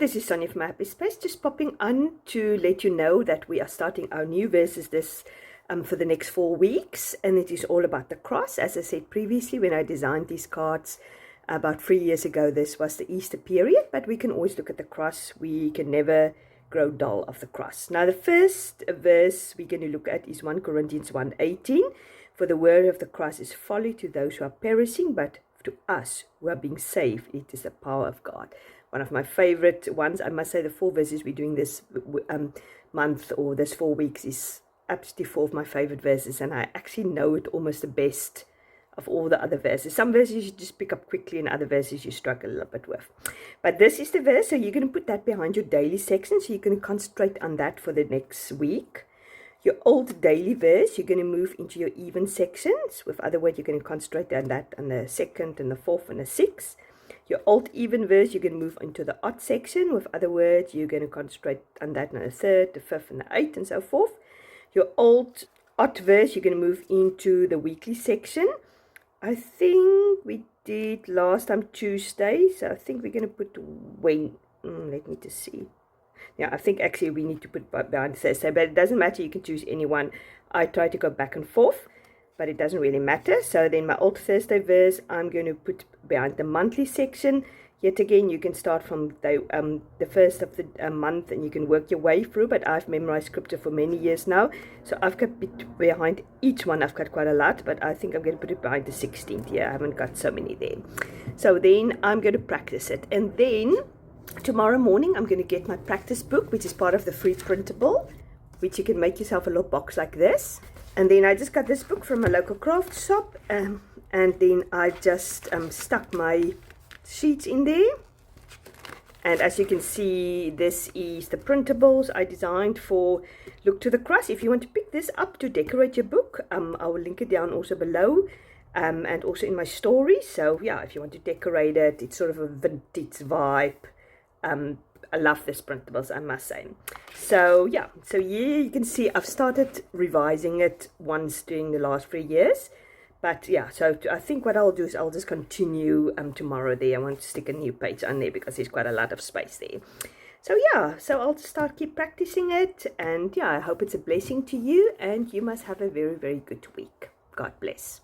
this is Sonia from Happy Space, just popping on to let you know that we are starting our new verses this for the next 4 weeks, and it is all about the cross. As I said previously, when I designed these cards about 3 years ago, this was the Easter period, but we can always look at the cross. We can never grow dull of the cross. Now, the first verse we're going to look at is 1 Corinthians 1:18. For the word of the cross is folly to those who are perishing, but to us who are being saved, it is the power of God. One of my favorite ones. I must say the 4 verses we're doing this month, or this 4 weeks, is absolutely 4 of my favorite verses, and I actually know it almost the best of all the other verses. Some verses you just pick up quickly, and other verses you struggle a little bit with. But this is the verse, so you're going to put that behind your daily section, so you can concentrate on that for the next week. Your old daily verse, you're going to move into your even sections. With other words, you're going to concentrate on that on the 2nd and the 4th and the 6th. Your old even verse, you're going to move into the odd section. With other words, you're going to concentrate on that on the 3rd, the 5th, and the 8th, and so forth. Your old odd verse, you're going to move into the weekly section. I think we did last time Tuesday, so I think we're going to put when. Let me just see. Yeah, I think actually we need to put behind Thursday, but it doesn't matter. You can choose any one. I try to go back and forth, but it doesn't really matter. So then my old Thursday verse, I'm going to put behind the monthly section. Yet again, you can start from the first of the month, and you can work your way through. But I've memorized scripture for many years now, so I've got behind each one. I've got quite a lot, but I think I'm going to put it behind the 16th. Yeah, I haven't got so many there. So then I'm going to practice it, and then tomorrow morning I'm going to get my practice book, which is part of the free printable, which you can make yourself a little box like this. And then I just got this book from a local craft shop, and then I just stuck my sheets in there. And as you can see, this is the printables I designed for Look to the Cross. If you want to pick this up to decorate your book, I will link it down also below, and also in my story. So yeah, if you want to decorate it, it's sort of a vintage vibe. I love this printables, I must say. So yeah, so here you can see I've started revising it once during the last 3 years. But yeah, so I think what I'll do is I'll just continue tomorrow there. I want to stick a new page on there because there's quite a lot of space there. So yeah, so I'll keep practicing it. And yeah, I hope it's a blessing to you. And you must have a very, very good week. God bless.